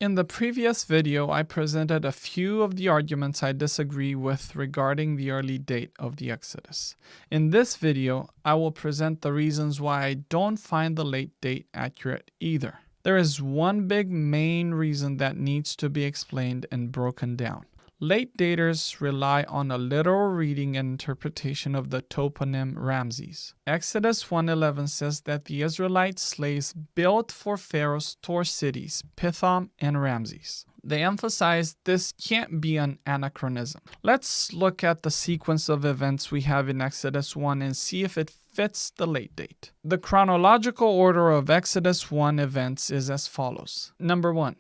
In the previous video, I presented a few of the arguments I disagree with regarding the early date of the Exodus. In this video, I will present the reasons why I don't find the late date accurate either. There is one big main reason that needs to be explained and broken down. Late daters rely on a literal reading and interpretation of the toponym Ramses. Exodus 1:11 says that the Israelite slaves built for Pharaoh's store cities, Pithom and Ramses. They emphasize this can't be an anachronism. Let's look at the sequence of events we have in Exodus 1 and see if it fits the late date. The chronological order of Exodus 1 events is as follows. Number 1.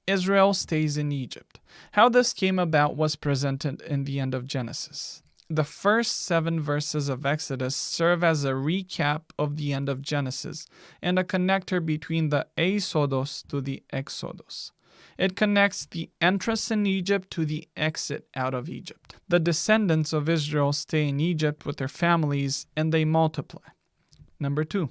Israel stays in Egypt. How this came about was presented in the end of Genesis. The first 7 verses of Exodus serve as a recap of the end of Genesis and a connector between the Exodus to the Exodus. It connects the entrance in Egypt to the exit out of Egypt. The descendants of Israel stay in Egypt with their families and they multiply. Number 2.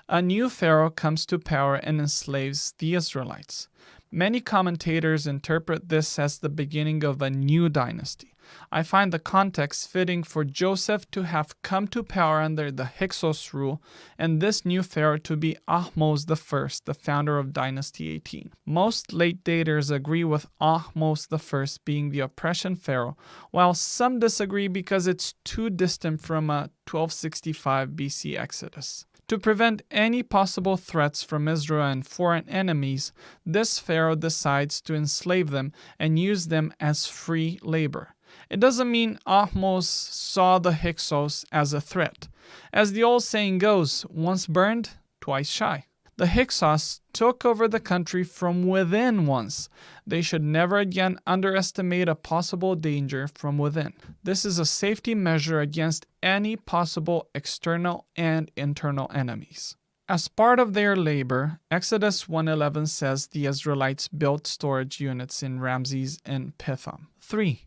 A new Pharaoh comes to power and enslaves the Israelites. Many commentators interpret this as the beginning of a new dynasty. I find the context fitting for Joseph to have come to power under the Hyksos rule and this new pharaoh to be Ahmose I, the founder of Dynasty 18. Most late daters agree with Ahmose I being the oppression pharaoh, while some disagree because it's too distant from a 1265 BC Exodus. To prevent any possible threats from Israel and foreign enemies, this pharaoh decides to enslave them and use them as free labor. It doesn't mean Ahmose saw the Hyksos as a threat. As the old saying goes, once burned, twice shy. The Hyksos took over the country from within once. They should never again underestimate a possible danger from within. This is a safety measure against any possible external and internal enemies. As part of their labor, Exodus 1:11 says the Israelites built storage units in Ramses and Pithom. 3.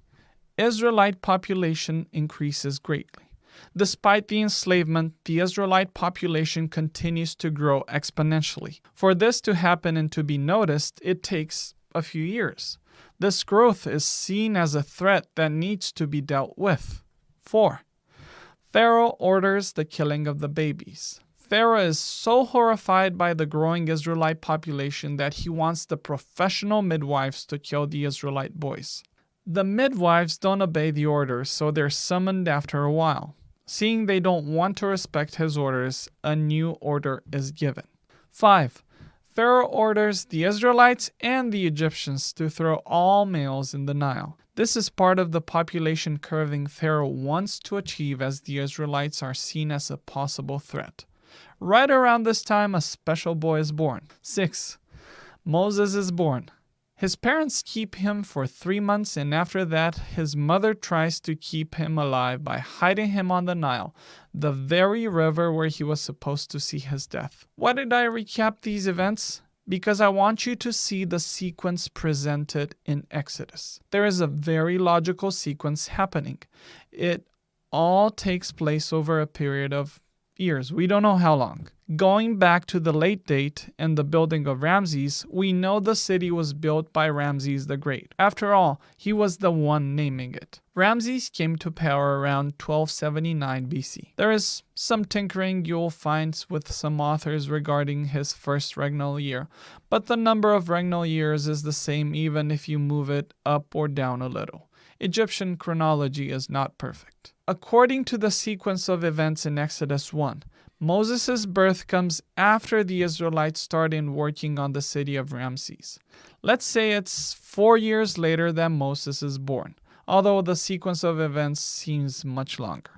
Israelite population increases greatly. Despite the enslavement, the Israelite population continues to grow exponentially. For this to happen and to be noticed, it takes a few years. This growth is seen as a threat that needs to be dealt with. 4. Pharaoh orders the killing of the babies. Pharaoh is so horrified by the growing Israelite population that he wants the professional midwives to kill the Israelite boys. The midwives don't obey the orders, so they're summoned after a while. Seeing they don't want to respect his orders, a new order is given. 5. Pharaoh orders the Israelites and the Egyptians to throw all males in the Nile. This is part of the population curving Pharaoh wants to achieve as the Israelites are seen as a possible threat. Right around this time, a special boy is born. 6. Moses is born. His parents keep him for 3 months, and after that, his mother tries to keep him alive by hiding him on the Nile, the very river where he was supposed to see his death. Why did I recap these events? Because I want you to see the sequence presented in Exodus. There is a very logical sequence happening. It all takes place over a period of years. We don't know how long. Going back to the late date and the building of Ramses, we know the city was built by Ramses the Great. After all, he was the one naming it. Ramses came to power around 1279 BC. There is some tinkering you'll find with some authors regarding his first regnal year, but the number of regnal years is the same even if you move it up or down a little. Egyptian chronology is not perfect. According to the sequence of events in Exodus 1, Moses' birth comes after the Israelites start in working on the city of Ramses. Let's say it's 4 years later that Moses is born, although the sequence of events seems much longer.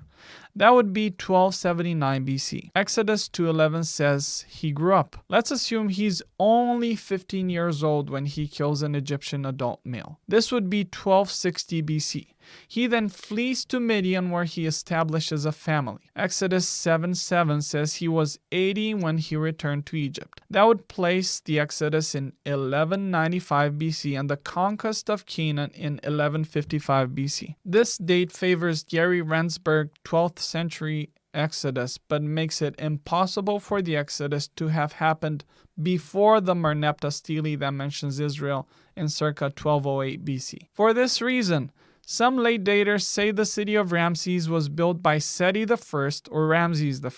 That would be 1279 BC. Exodus 2:11 says he grew up. Let's assume he's only 15 years old when he kills an Egyptian adult male. This would be 1260 BC. He then flees to Midian where he establishes a family. Exodus 7:7 says he was 80 when he returned to Egypt. That would place the Exodus in 1195 BC and the conquest of Canaan in 1155 BC. This date favors Gary Rensburg 12th century Exodus, but makes it impossible for the Exodus to have happened before the Merneptah stele that mentions Israel in circa 1208 BC. For this reason, some late daters say the city of Ramses was built by Seti I or Ramses I.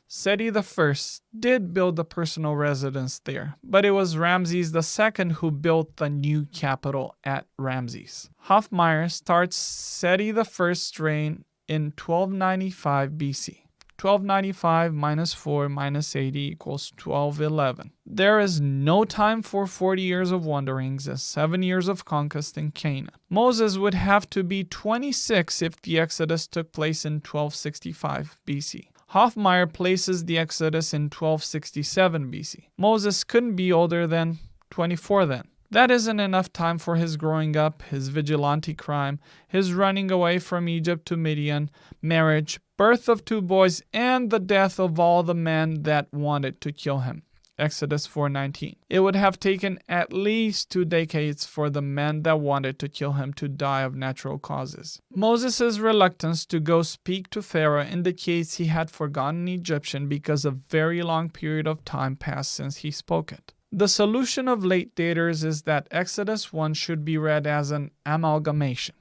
Seti I did build a personal residence there, but it was Ramses II who built the new capital at Ramses. Hoffmeier starts Seti I's reign in 1295 BC. 1295 minus 4 minus 80 equals 1211. There is no time for 40 years of wanderings and 7 years of conquest in Canaan. Moses would have to be 26 if the Exodus took place in 1265 BC. Hoffmeier places the Exodus in 1267 BC. Moses couldn't be older than 24 then. That isn't enough time for his growing up, his vigilante crime, his running away from Egypt to Midian, marriage, birth of 2 boys, and the death of all the men that wanted to kill him. Exodus 4:19. It would have taken at least 2 decades for the men that wanted to kill him to die of natural causes. Moses' reluctance to go speak to Pharaoh indicates he had forgotten Egyptian because a very long period of time passed since he spoke it. The solution of late daters is that Exodus 1 should be read as an amalgamation.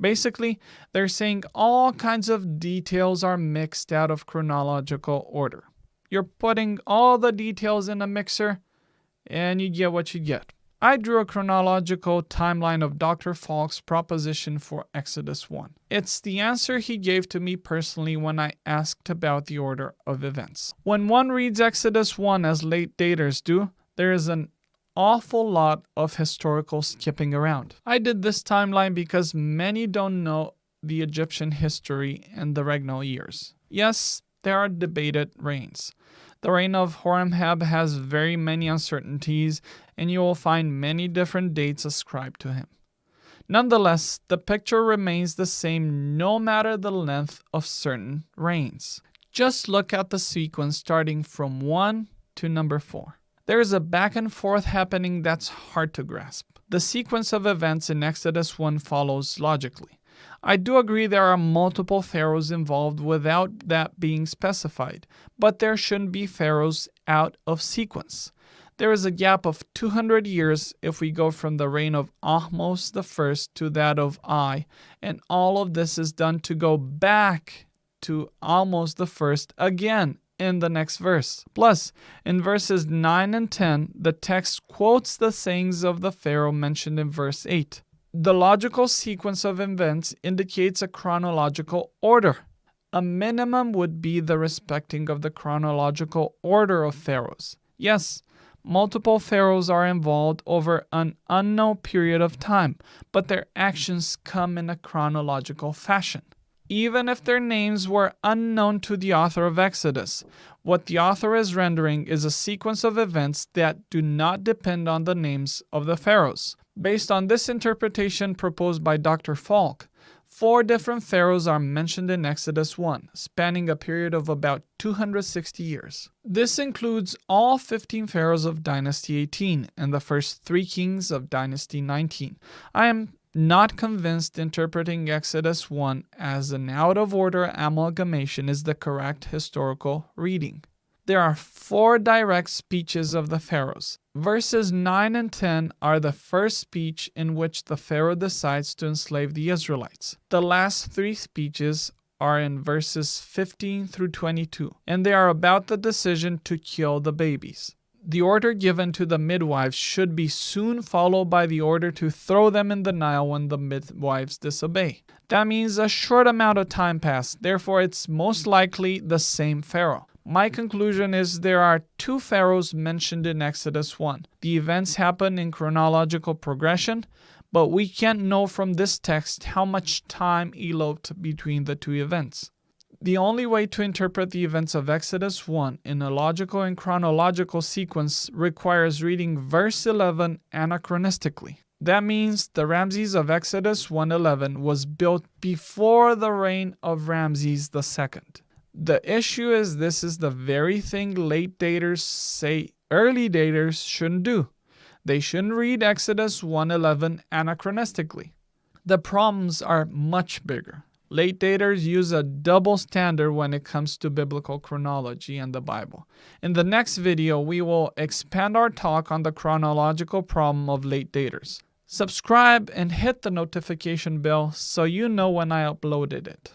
Basically, they're saying all kinds of details are mixed out of chronological order. You're putting all the details in a mixer, and you get what you get. I drew a chronological timeline of Dr. Falk's proposition for Exodus 1. It's the answer he gave to me personally when I asked about the order of events. When one reads Exodus 1 as late daters do, there is an awful lot of historical skipping around. I did this timeline because many don't know the Egyptian history and the regnal years. Yes, there are debated reigns. The reign of Horemheb has very many uncertainties, and you will find many different dates ascribed to him. Nonetheless, the picture remains the same no matter the length of certain reigns. Just look at the sequence starting from 1 to number 4. There is a back and forth happening that's hard to grasp. The sequence of events in Exodus 1 follows logically. I do agree there are multiple pharaohs involved without that being specified, but there shouldn't be pharaohs out of sequence. There is a gap of 200 years if we go from the reign of Ahmose I to that of Ai, and all of this is done to go back to Ahmose I again in the next verse. Plus, in verses 9 and 10, the text quotes the sayings of the Pharaoh mentioned in verse 8. The logical sequence of events indicates a chronological order. A minimum would be the respecting of the chronological order of pharaohs. Yes, multiple pharaohs are involved over an unknown period of time, but their actions come in a chronological fashion. Even if their names were unknown to the author of Exodus, what the author is rendering is a sequence of events that do not depend on the names of the pharaohs. Based on this interpretation proposed by Dr. Falk, 4 different pharaohs are mentioned in Exodus 1, spanning a period of about 260 years. This includes all 15 pharaohs of Dynasty 18 and the first 3 kings of Dynasty 19. I am not convinced interpreting Exodus 1 as an out-of-order amalgamation is the correct historical reading. There are 4 direct speeches of the pharaohs. Verses 9 and 10 are the first speech in which the pharaoh decides to enslave the Israelites. The last 3 speeches are in verses 15 through 22, and they are about the decision to kill the babies. The order given to the midwives should be soon followed by the order to throw them in the Nile when the midwives disobey. That means a short amount of time passed, therefore it's most likely the same pharaoh. My conclusion is there are 2 pharaohs mentioned in Exodus 1. The events happen in chronological progression, but we can't know from this text how much time eloped between the 2 events. The only way to interpret the events of Exodus 1 in a logical and chronological sequence requires reading verse 11 anachronistically. That means the Ramses of Exodus 1:11 was built before the reign of Ramses II. The issue is this is the very thing late daters say early daters shouldn't do. They shouldn't read Exodus 1:11 anachronistically. The problems are much bigger. Late daters use a double standard when it comes to biblical chronology and the Bible. In the next video, we will expand our talk on the chronological problem of late daters. Subscribe and hit the notification bell so you know when I uploaded it.